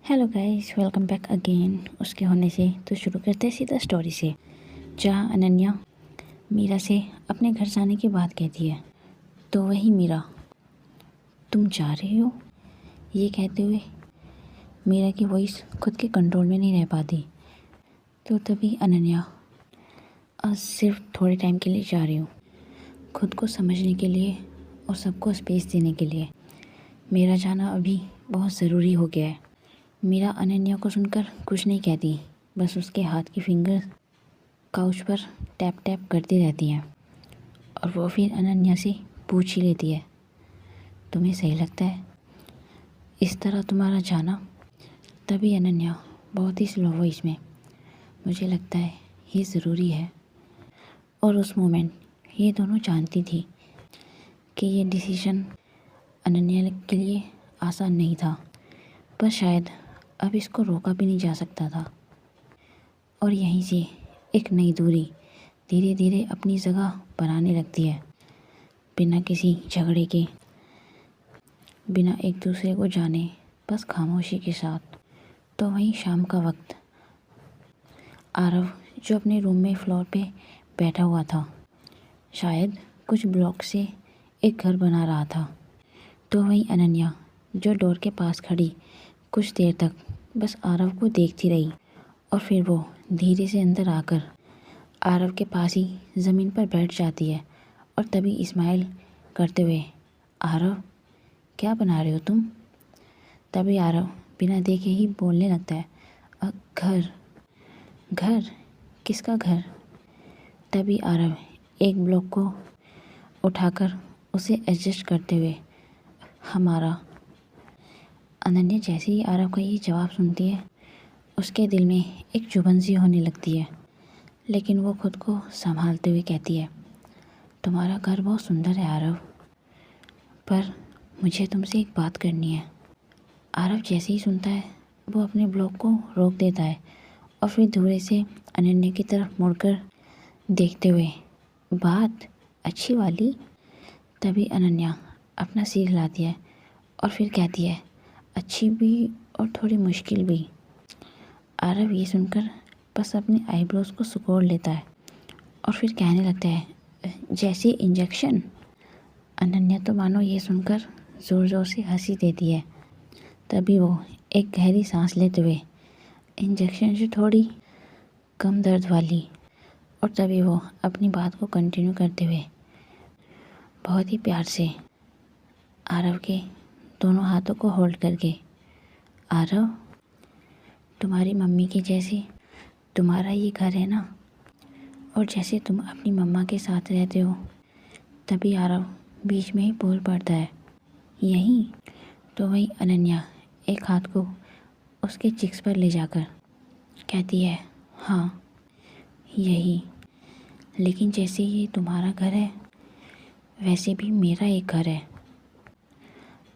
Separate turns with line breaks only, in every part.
Hello guys, welcome back again. उसके होने से तो शुरू करते हैं सीधा स्टोरी से, जहाँ अनन्या मीरा से अपने घर जाने की बात कहती है। तो वही मीरा, तुम जा रही हो, ये कहते हुए मीरा की वॉइस खुद के कंट्रोल में नहीं रह पाती। तो तभी अनन्या, आज सिर्फ थोड़े टाइम के लिए जा रही हूँ, खुद को समझने के लिए और सबको स्पेस देने के लिए। मेरा जाना अभी बहुत ज़रूरी हो गया है। मीरा अनन्या को सुनकर कुछ नहीं कहती, बस उसके हाथ की फिंगर काउच पर टैप टैप करती रहती हैं। और वो फिर अनन्या से पूछ ही लेती है, तुम्हें सही लगता है इस तरह तुम्हारा जाना? तभी अनन्या बहुत ही स्लो वॉइस में, मुझे लगता है ये ज़रूरी है। और उस मोमेंट ये दोनों जानती थी कि ये डिसीजन अनन्या के लिए आसान नहीं था, पर शायद अब इसको रोका भी नहीं जा सकता था। और यहीं से एक नई दूरी धीरे धीरे अपनी जगह बनाने लगती है, बिना किसी झगड़े के, बिना एक दूसरे को जाने, बस खामोशी के साथ। तो वहीं शाम का वक्त, आरव जो अपने रूम में फ्लोर पे बैठा हुआ था, शायद कुछ ब्लॉक से एक घर बना रहा था। तो वहीं अनन्या जो डोर के पास खड़ी कुछ देर तक बस आरव को देखती रही, और फिर वो धीरे से अंदर आकर आरव के पास ही ज़मीन पर बैठ जाती है। और तभी स्माइल करते हुए, आरव क्या बना रहे हो तुम? तभी आरव बिना देखे ही बोलने लगता है, घर। घर? किसका घर? तभी आरव एक ब्लॉक को उठाकर उसे एडजस्ट करते हुए, हमारा। अनन्या जैसे ही आरव का ये जवाब सुनती है, उसके दिल में एक चुभन सी होने लगती है, लेकिन वो खुद को संभालते हुए कहती है, तुम्हारा घर बहुत सुंदर है आरव, पर मुझे तुमसे एक बात करनी है। आरव जैसे ही सुनता है, वो अपने ब्लॉक को रोक देता है और फिर धीरे से अनन्या की तरफ मुड़कर देखते हुए, बात अच्छी वाली? तभी अनन्या अपना सिर हिलाती है और फिर कहती है, अच्छी भी और थोड़ी मुश्किल भी। आरव ये सुनकर बस अपने आईब्रोज को सिकोड़ लेता है और फिर कहने लगता है, जैसे इंजेक्शन? अनन्या तो मानो ये सुनकर ज़ोर ज़ोर से हंसी देती है। तभी वो एक गहरी सांस लेते हुए, इंजेक्शन से थोड़ी कम दर्द वाली। और तभी वो अपनी बात को कंटिन्यू करते हुए बहुत ही प्यार से आरव के दोनों हाथों को होल्ड करके, आरव तुम्हारी मम्मी के जैसे तुम्हारा ये घर है ना, और जैसे तुम अपनी मम्मा के साथ रहते हो। तभी आरव बीच में ही बोल पड़ता है, यहीं? तो वही अनन्या एक हाथ को उसके चिक्स पर ले जाकर कहती है, हाँ यही, लेकिन जैसे ये तुम्हारा घर है वैसे भी मेरा एक घर है।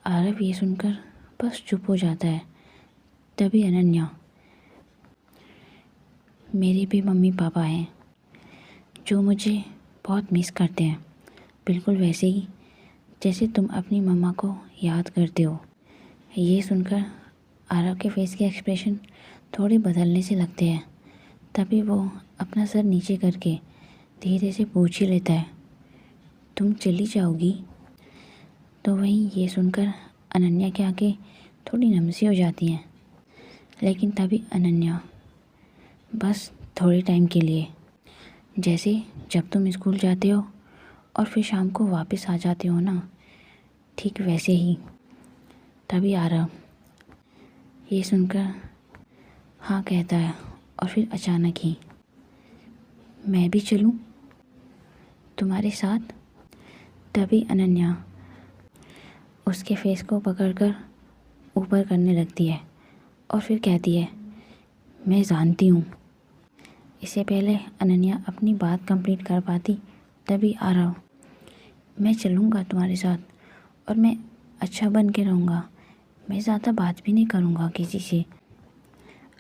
आरव ये सुनकर बस चुप हो जाता है। तभी अनन्या, मेरे भी मम्मी पापा हैं जो मुझे बहुत मिस करते हैं, बिल्कुल वैसे ही जैसे तुम अपनी मम्मा को याद करते हो। ये सुनकर आरव के फेस के एक्सप्रेशन थोड़े बदलने से लगते हैं। तभी वो अपना सर नीचे करके धीरे से पूछ ही लेता है, तुम चली जाओगी? तो वहीं ये सुनकर अनन्या की आंखें थोड़ी नम सी हो जाती हैं। लेकिन तभी अनन्या, बस थोड़े टाइम के लिए, जैसे जब तुम स्कूल जाते हो और फिर शाम को वापस आ जाते हो ना, ठीक वैसे ही। तभी आरव ये सुनकर हाँ कहता है और फिर अचानक ही, मैं भी चलूँ तुम्हारे साथ? तभी अनन्या उसके फेस को पकड़कर ऊपर करने लगती है और फिर कहती है, मैं जानती हूँ। इससे पहले अनन्या अपनी बात कंप्लीट कर पाती, तभी आरव, मैं चलूँगा तुम्हारे साथ और मैं अच्छा बन के रहूँगा, मैं ज़्यादा बात भी नहीं करूँगा किसी से,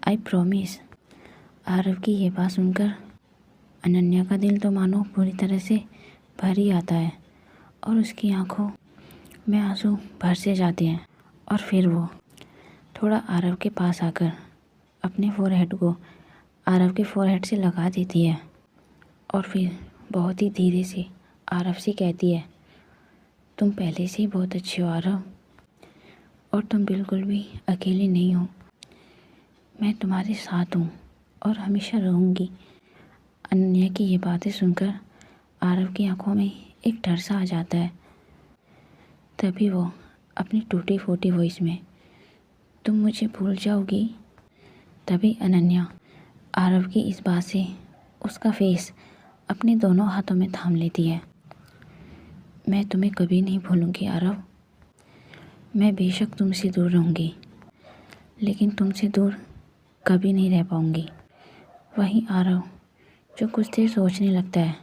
आई प्रॉमिस। आरव की ये बात सुनकर अनन्या का दिल तो मानो पूरी तरह से भर ही आता है और उसकी आंखों में आंसू भर से जाते हैं। और फिर वो थोड़ा आरव के पास आकर अपने फोरहेड को आरव के फोरहेड से लगा देती है और फिर बहुत ही धीरे से आरव से कहती है, तुम पहले से ही बहुत अच्छे हो आरव, और तुम बिल्कुल भी अकेले नहीं हो। मैं तुम्हारे साथ हूँ और हमेशा रहूँगी। अनन्या की ये बातें सुनकर आरव की आंखों में एक डर सा आ जाता है। तभी वो अपनी टूटी फूटी वॉइस में, तुम मुझे भूल जाओगी। तभी अनन्या आरव की इस बात से उसका फेस अपने दोनों हाथों में थाम लेती है। मैं तुम्हें कभी नहीं भूलूंगी आरव। मैं बेशक तुमसे दूर रहूँगी, लेकिन तुमसे दूर कभी नहीं रह पाऊँगी। वहीं आरव जो कुछ देर सोचने लगता है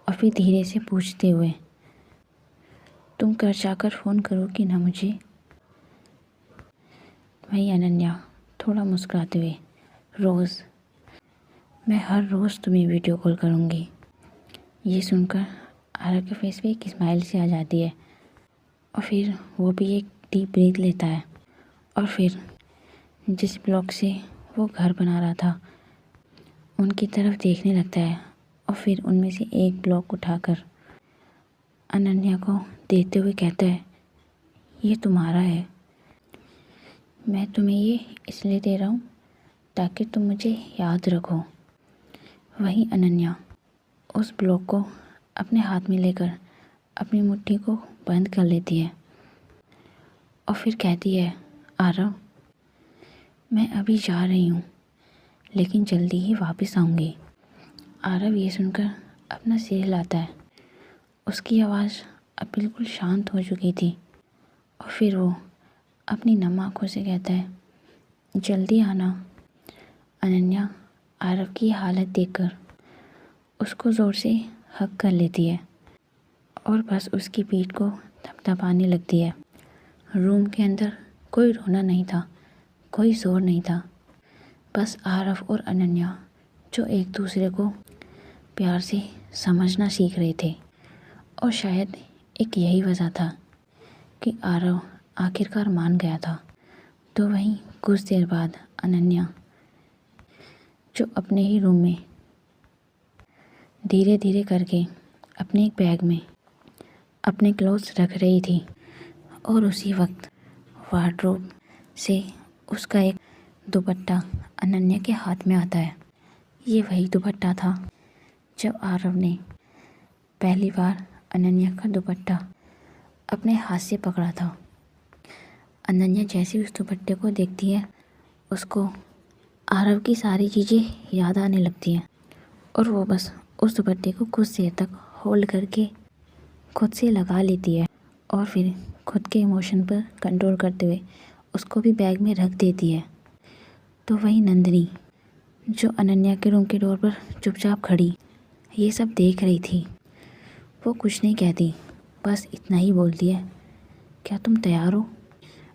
और फिर धीरे से पूछते हुए, तुम घर जाकर फ़ोन करोगी ना मुझे। वहीं अनन्या थोड़ा मुस्कुराते हुए, रोज़, मैं हर रोज़ तुम्हें वीडियो कॉल करूँगी। ये सुनकर आरव के फेस पे एक स्माइल सी आ जाती है और फिर वो भी एक डीप ब्रीथ लेता है और फिर जिस ब्लॉक से वो घर बना रहा था उनकी तरफ देखने लगता है और फिर उनमें से एक ब्लॉक उठाकर अनन्या को देते हुए कहता है, ये तुम्हारा है। मैं तुम्हें ये इसलिए दे रहा हूँ ताकि तुम मुझे याद रखो। वहीं अनन्या उस ब्लॉक को अपने हाथ में लेकर अपनी मुट्ठी को बंद कर लेती है और फिर कहती है, आरव, मैं अभी जा रही हूँ लेकिन जल्दी ही वापस आऊँगी। आरव ये सुनकर अपना सिर हिलाता है। उसकी आवाज़ अब बिल्कुल शांत हो चुकी थी और फिर वो अपनी नम आँखों से कहता है, जल्दी आना। अनन्या आरव की हालत देखकर उसको ज़ोर से हग कर लेती है और बस उसकी पीठ को थपथपाने लगती है। रूम के अंदर कोई रोना नहीं था, कोई शोर नहीं था, बस आरव और अनन्या जो एक दूसरे को प्यार से समझना सीख रहे थे। और शायद एक यही वजह था कि आरव आखिरकार मान गया था। तो वहीं कुछ देर बाद अनन्या जो अपने ही रूम में धीरे धीरे करके अपने एक बैग में अपने क्लोथ्स रख रही थी और उसी वक्त वार्डरोब से उसका एक दुपट्टा अनन्या के हाथ में आता है। ये वही दुपट्टा था जब आरव ने पहली बार अनन्या का दुपट्टा अपने हाथ से पकड़ा था। अनन्या जैसे उस दुपट्टे को देखती है उसको आरव की सारी चीज़ें याद आने लगती हैं और वो बस उस दुपट्टे को कुछ देर तक होल्ड करके खुद से लगा लेती है और फिर खुद के इमोशन पर कंट्रोल करते हुए उसको भी बैग में रख देती है। तो वही नंदिनी जो अनन्या के रूम के डोर पर चुपचाप खड़ी ये सब देख रही थी, वो कुछ नहीं कहती, बस इतना ही बोलती है, क्या तुम तैयार हो।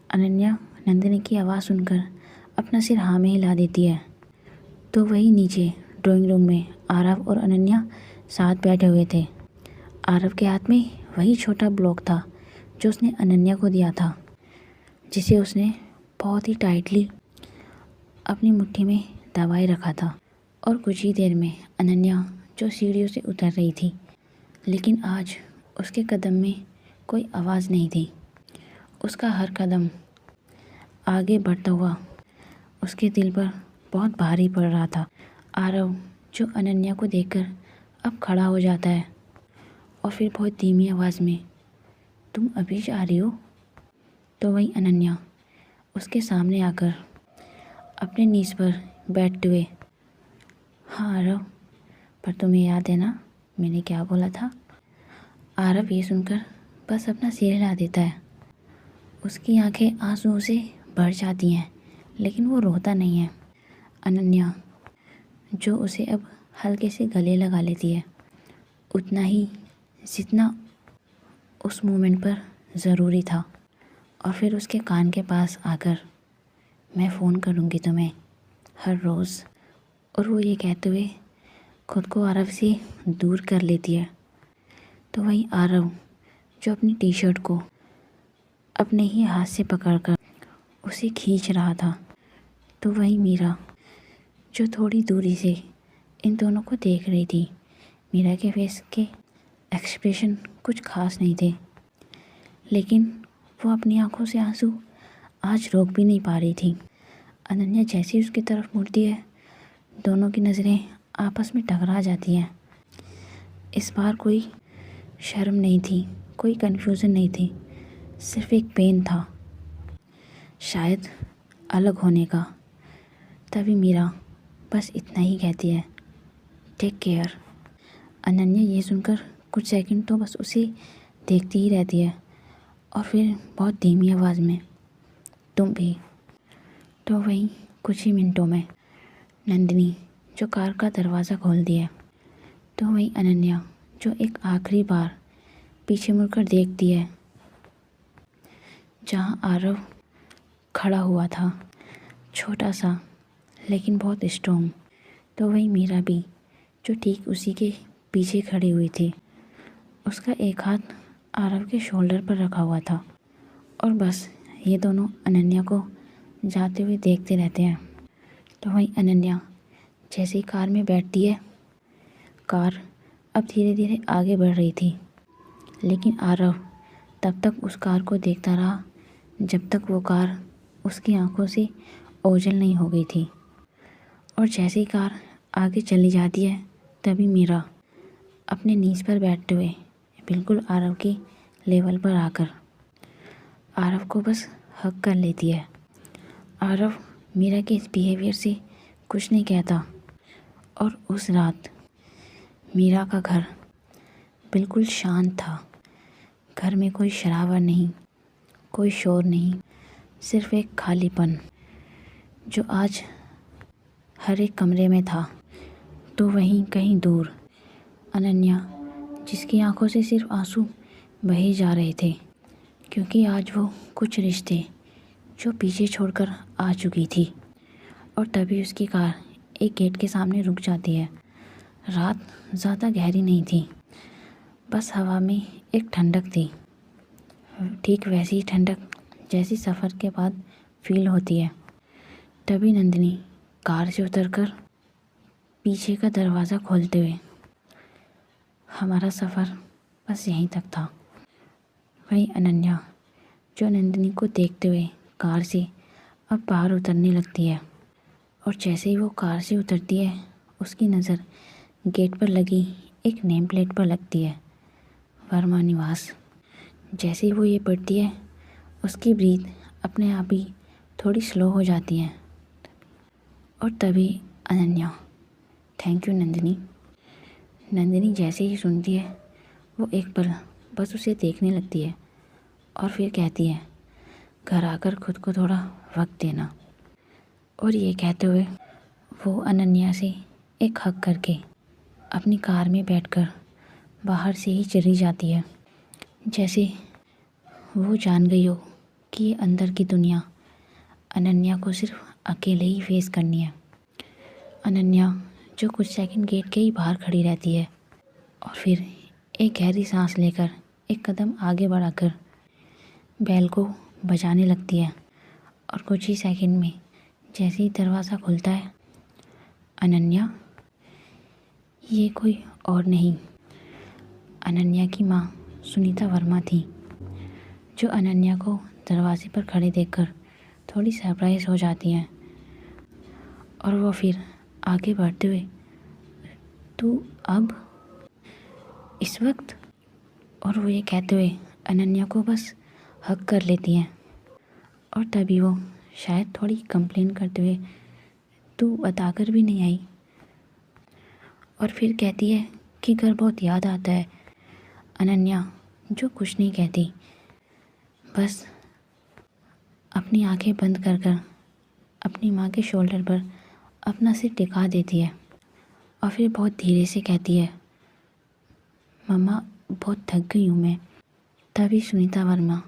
अनन्या नंदिनी की आवाज़ सुनकर अपना सिर हाँ में हिला देती है। तो वही नीचे ड्राइंग रूम में आरव और अनन्या साथ बैठे हुए थे। आरव के हाथ में वही छोटा ब्लॉक था जो उसने अनन्या को दिया था, जिसे उसने बहुत ही टाइटली अपनी मुट्ठी में दबाए रखा था। और कुछ ही देर में अनन्या जो सीढ़ियों से उतर रही थी, लेकिन आज उसके कदम में कोई आवाज़ नहीं थी। उसका हर कदम आगे बढ़ता हुआ उसके दिल पर बहुत भारी पड़ रहा था। आरव जो अनन्या को देखकर अब खड़ा हो जाता है और फिर बहुत धीमी आवाज़ में, तुम अभी जा रही हो। तो वहीं अनन्या उसके सामने आकर अपने नीज पर बैठते हुए, हाँ आरव, पर तुम्हें याद है ना मैंने क्या बोला था। आरव ये सुनकर बस अपना सिर हिला देता है। उसकी आंखें आंसुओं से भर जाती हैं, लेकिन वो रोता नहीं है। अनन्या जो उसे अब हल्के से गले लगा लेती है, उतना ही जितना उस मोमेंट पर ज़रूरी था। और फिर उसके कान के पास आकर, मैं फ़ोन करूँगी तुम्हें हर रोज़। और वो ये कहते हुए खुद को आरव से दूर कर लेती है। तो वहीं आरव जो अपनी टी शर्ट को अपने ही हाथ से पकड़कर उसे खींच रहा था। तो वहीं मीरा, जो थोड़ी दूरी से इन दोनों को देख रही थी, मीरा के फेस के एक्सप्रेशन कुछ खास नहीं थे, लेकिन वो अपनी आंखों से आंसू आज रोक भी नहीं पा रही थी। अनन्या जैसे ही उसकी तरफ मुड़ती है, दोनों की नज़रें आपस में टकरा जाती हैं। इस बार कोई शर्म नहीं थी, कोई कन्फ्यूज़न नहीं थी, सिर्फ एक पेन था, शायद अलग होने का। तभी मीरा बस इतना ही कहती है, टेक केयर। अनन्या ये सुनकर कुछ सेकंड तो बस उसे देखती ही रहती है, और फिर बहुत धीमी आवाज़ में, तुम भी। तो वहीं कुछ ही मिनटों में नंदिनी जो कार का दरवाज़ा खोलती है, तो वहीं अनन्या जो एक आखिरी बार पीछे मुड़कर देखती है जहाँ आरव खड़ा हुआ था, छोटा सा लेकिन बहुत स्ट्रॉन्ग। तो वहीं मीरा भी जो ठीक उसी के पीछे खड़ी हुई थी, उसका एक हाथ आरव के शोल्डर पर रखा हुआ था, और बस ये दोनों अनन्या को जाते हुए देखते रहते हैं। तो वहीं अनन्या जैसे ही कार में बैठती है, कार अब धीरे धीरे आगे बढ़ रही थी, लेकिन आरव तब तक उस कार को देखता रहा जब तक वो कार उसकी आंखों से ओझल नहीं हो गई थी। और जैसे ही कार आगे चली जाती है, तभी मीरा अपने नीज पर बैठते हुए बिल्कुल आरव के लेवल पर आकर आरव को बस हग कर लेती है। आरव मीरा के इस बिहेवियर से कुछ नहीं कहता, और उस रात मीरा का घर बिल्कुल शांत था। घर में कोई शराबा नहीं, कोई शोर नहीं, सिर्फ एक खालीपन जो आज हर एक कमरे में था। तो वहीं कहीं दूर अनन्या, जिसकी आंखों से सिर्फ आंसू बहे जा रहे थे, क्योंकि आज वो कुछ रिश्ते जो पीछे छोड़कर आ चुकी थी। और तभी उसकी कार एक गेट के सामने रुक जाती है। रात ज़्यादा गहरी नहीं थी, बस हवा में एक ठंडक थी, ठीक वैसी ही ठंडक जैसी सफ़र के बाद फील होती है। तभी नंदिनी कार से उतरकर पीछे का दरवाज़ा खोलते हुए, हमारा सफ़र बस यहीं तक था। वहीं अनन्या जो नंदिनी को देखते हुए कार से अब बाहर उतरने लगती है, और जैसे ही वो कार से उतरती है, उसकी नज़र गेट पर लगी एक नेम प्लेट पर लगती है, वर्मा निवास। जैसे ही वो ये पढ़ती है, उसकी ब्रीथ अपने आप ही थोड़ी स्लो हो जाती है। और तभी अनन्या, थैंक यू नंदिनी। नंदिनी जैसे ही सुनती है, वो एक पल बस उसे देखने लगती है, और फिर कहती है, घर आकर खुद को थोड़ा वक्त देना। और ये कहते हुए वो अनन्या से एक हग करके अपनी कार में बैठकर बाहर से ही चली जाती है, जैसे वो जान गई हो कि ये अंदर की दुनिया अनन्या को सिर्फ अकेले ही फेस करनी है। अनन्या जो कुछ सेकंड गेट के ही बाहर खड़ी रहती है, और फिर एक गहरी सांस लेकर एक कदम आगे बढ़ाकर बैल को बजाने लगती है। और कुछ ही सेकंड में जैसे ही दरवाज़ा खुलता है, अनन्या, ये कोई और नहीं, अनन्या की माँ सुनीता वर्मा थी, जो अनन्या को दरवाजे पर खड़े देखकर थोड़ी सरप्राइज हो जाती हैं। और वो फिर आगे बढ़ते हुए, तू अब इस वक्त, और वो ये कहते हुए अनन्या को बस हग कर लेती हैं। और तभी वो शायद थोड़ी कंप्लेन करते हुए, तू बताकर भी नहीं आई, और फिर कहती है कि घर बहुत याद आता है। अनन्या जो कुछ नहीं कहती, बस अपनी आंखें बंद कर कर अपनी माँ के शोल्डर पर अपना सिर टिका देती है, और फिर बहुत धीरे से कहती है, मम्मा बहुत थक गई हूँ मैं। तभी सुनीता वर्मा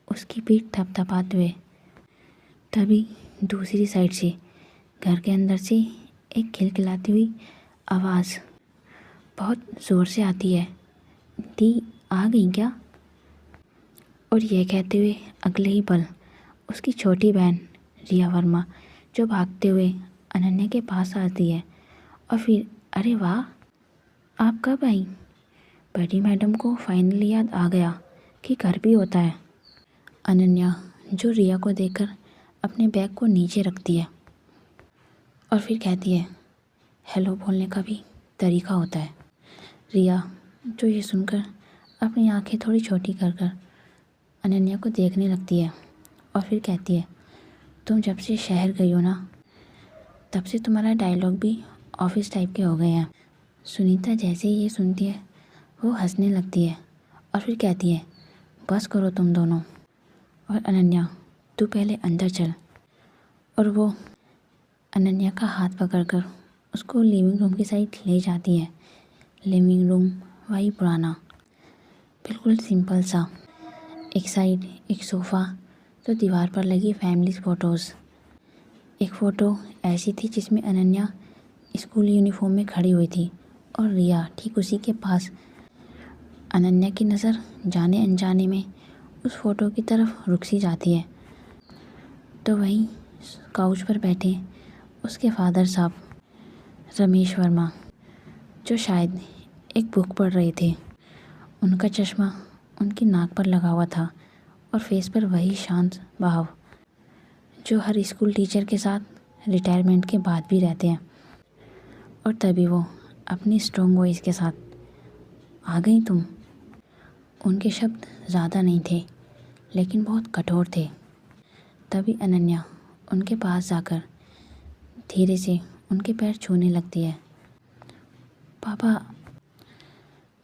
उसकी पीठ थपथपाते हुए, तभी दूसरी साइड से घर के अंदर से एक खिलखिलाती हुई आवाज़ बहुत ज़ोर से आती है, दी आ गई क्या? और यह कहते हुए अगले ही पल उसकी छोटी बहन रिया वर्मा जो भागते हुए अनन्या के पास आती है और फिर अरे वाह, आप कब आई? बड़ी मैडम को फाइनली याद आ गया कि घर भी होता है। अनन्या जो रिया को देखकर अपने बैग को नीचे रखती है और फिर कहती है हेलो बोलने का भी तरीका होता है। रिया जो ये सुनकर अपनी आंखें थोड़ी छोटी कर कर अनन्या को देखने लगती है और फिर कहती है तुम जब से शहर गई हो ना, तब से तुम्हारा डायलॉग भी ऑफिस टाइप के हो गए हैं। सुनीता जैसे ही ये सुनती है वो हंसने लगती है और फिर कहती है बस करो तुम दोनों, और अनन्या तू पहले अंदर चल। और वो अनन्या का हाथ पकड़कर उसको लिविंग रूम की साइड ले जाती है। लिविंग रूम वही पुराना, बिल्कुल सिंपल सा, एक साइड एक सोफ़ा तो दीवार पर लगी फैमिली फ़ोटोज़। एक फ़ोटो ऐसी थी जिसमें अनन्या स्कूल यूनिफॉर्म में खड़ी हुई थी और रिया ठीक उसी के पास। अनन्या की नज़र जाने अनजाने में उस फ़ोटो की तरफ रुक सी जाती है तो वहीं काउच पर बैठे उसके फादर साहब रमेश वर्मा जो शायद एक बुक पढ़ रहे थे। उनका चश्मा उनकी नाक पर लगा हुआ था और फेस पर वही शांत भाव जो हर स्कूल टीचर के साथ रिटायरमेंट के बाद भी रहते हैं। और तभी वो अपनी स्ट्रॉन्ग वॉइस के साथ आ गई तुम। उनके शब्द ज़्यादा नहीं थे लेकिन बहुत कठोर थे। तभी अनन्या उनके पास जाकर धीरे से उनके पैर छूने लगती है। पापा।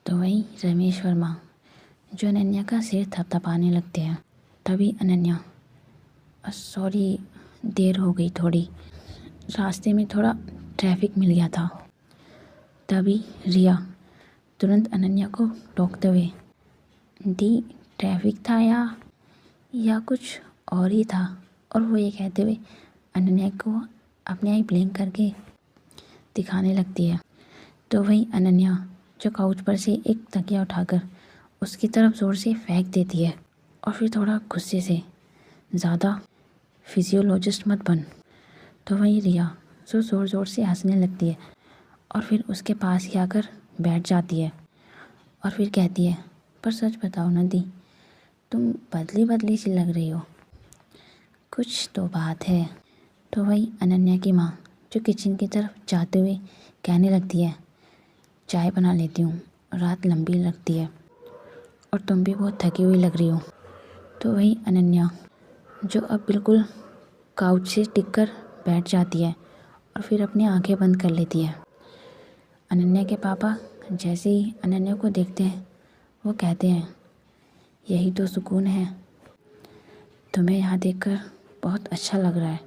तो वही रमेश वर्मा जो अनन्या का सिर थपथपाने लगते हैं। तभी अनन्या सॉरी, देर हो गई थोड़ी, रास्ते में थोड़ा ट्रैफिक मिल गया था। तभी रिया तुरंत अनन्या को टोकते हुए दी ट्रैफिक था या कुछ और ही था, और वो ये कहते हुए अनन्या को अपने आई ब्लिंक करके दिखाने लगती है। तो वहीं अनन्या जो काउच पर से एक तकिया उठाकर उसकी तरफ ज़ोर से फेंक देती है और फिर थोड़ा गुस्से से ज़्यादा फिजियोलॉजिस्ट मत बन। तो वहीं रिया जो ज़ोर ज़ोर से हंसने लगती है और फिर उसके पास ही आकर बैठ जाती है और फिर कहती है पर सच बताओ ना दी, तुम बदली बदली सी लग रही हो, कुछ तो बात है। तो वही अनन्या की माँ जो किचन की तरफ जाते हुए कहने लगती है चाय बना लेती हूँ, रात लंबी लगती है और तुम भी बहुत थकी हुई लग रही हो। तो वही अनन्या जो अब बिल्कुल काउच से टिककर बैठ जाती है और फिर अपनी आंखें बंद कर लेती है। अनन्या के पापा जैसे ही अनन्या को देखते हैं वो कहते हैं यही तो सुकून है, तुम्हें यहाँ देखकर बहुत अच्छा लग रहा है।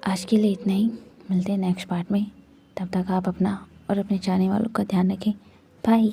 आज के लिए इतना ही, मिलते हैं नेक्स्ट पार्ट में। तब तक आप अपना और अपने चाहने वालों का ध्यान रखें। बाय।